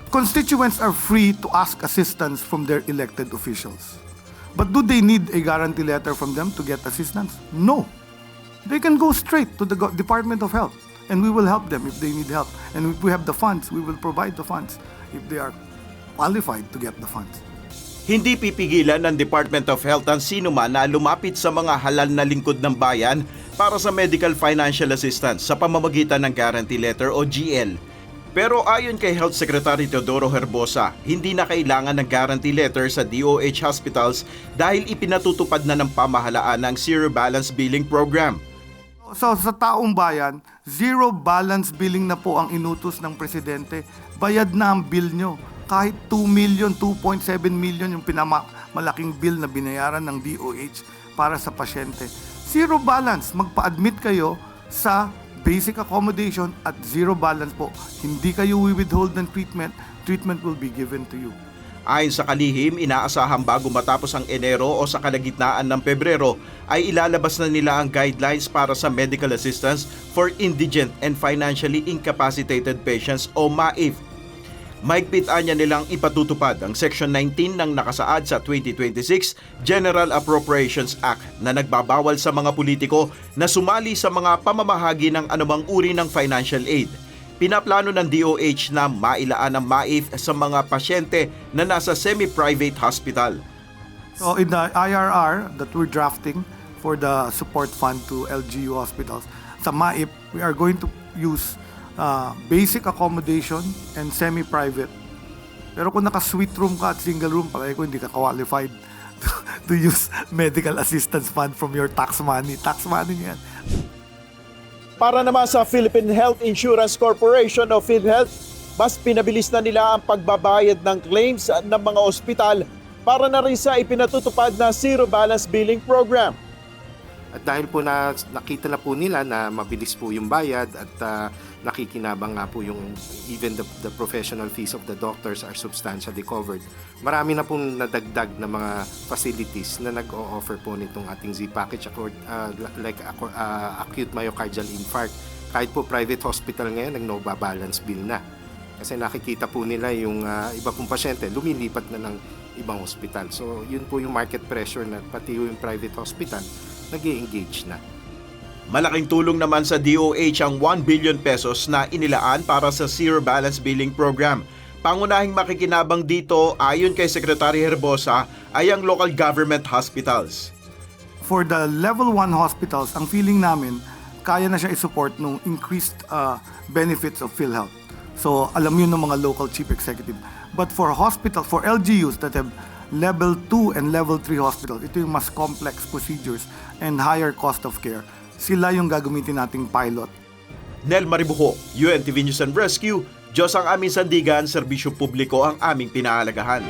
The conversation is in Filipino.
constituents are free to ask assistance from their elected officials. But do they need a guarantee letter from them to get assistance? No. They can go straight to the Department of Health, and we will help them if they need help. And if we have the funds, we will provide the funds if they are qualified to get the funds. Hindi pipigilan ng Department of Health ang sinuman na lumapit sa mga halal na lingkod ng bayan para sa medical financial assistance sa pamamagitan ng Guarantee Letter o GL. Pero ayon kay Health Secretary Teodoro Herbosa, hindi na kailangan ng guarantee letter sa DOH hospitals dahil ipinatutupad na ng pamahalaan ng Zero Balance Billing Program. So sa taong bayan, zero balance billing na po ang inutos ng Presidente. Bayad na ang bill nyo. Kahit 2 million, 2.7 million yung malaking bill na binayaran ng DOH para sa pasyente. Zero balance, magpa-admit kayo sa basic accommodation at zero balance po. Hindi kayo withhold ng treatment, treatment will be given to you. Ayon sa kalihim, inaasahan bago matapos ang Enero o sa kalagitnaan ng Pebrero ay ilalabas na nila ang guidelines para sa medical assistance for indigent and financially incapacitated patients o MAIF. Mahigpitan niya nilang ipatutupad ang Section 19 ng nakasaad sa 2026 General Appropriations Act na nagbabawal sa mga politiko na sumali sa mga pamamahagi ng anumang uri ng financial aid. Pinaplano ng DOH na mailaan ang MAIF sa mga pasyente na nasa semi-private hospital. So in the IRR that we're drafting for the support fund to LGU hospitals, sa MAIF, we are going to use basic accommodation and semi-private. Pero kung naka-suite room ka at single room, palagi ko hindi ka qualified to use medical assistance fund from your tax money. Tax money yan. Para naman sa Philippine Health Insurance Corporation o PhilHealth, mas pinabilis na nila ang pagbabayad ng claims ng mga ospital para na rin sa ipinatutupad na Zero Balance Billing Program. At dahil po nakita na po nila na mabilis po yung bayad at nakikinabang nga po yung even the professional fees of the doctors are substantially covered. Marami na pong nadagdag na mga facilities na nag-o-offer po nitong ating Z-Package like acute myocardial infarct. Kahit po private hospital ngayon, nag-no balance bill na. Kasi nakikita po nila yung iba pong pasyente lumilipat na ng ibang hospital. So yun po yung market pressure na pati yung private hospital nag-i-engage na. Malaking tulong naman sa DOH ang 1 billion pesos na inilaan para sa Zero Balance Billing Program. Pangunahing makikinabang dito ayon kay Secretary Herbosa ay ang local government hospitals. For the level 1 hospitals, ang feeling namin, kaya na siya i-support nung increased benefits of PhilHealth. So alam yun ng mga local chief executive. But for LGUs that have level 2 and level 3 hospitals, ito yung mas complex procedures and higher cost of care. Sila yung gagamitin nating pilot. Nel Maribuho, UNTV News and Rescue, Diyos ang aming sandigan, serbisyo publiko ang aming pinahalagahan.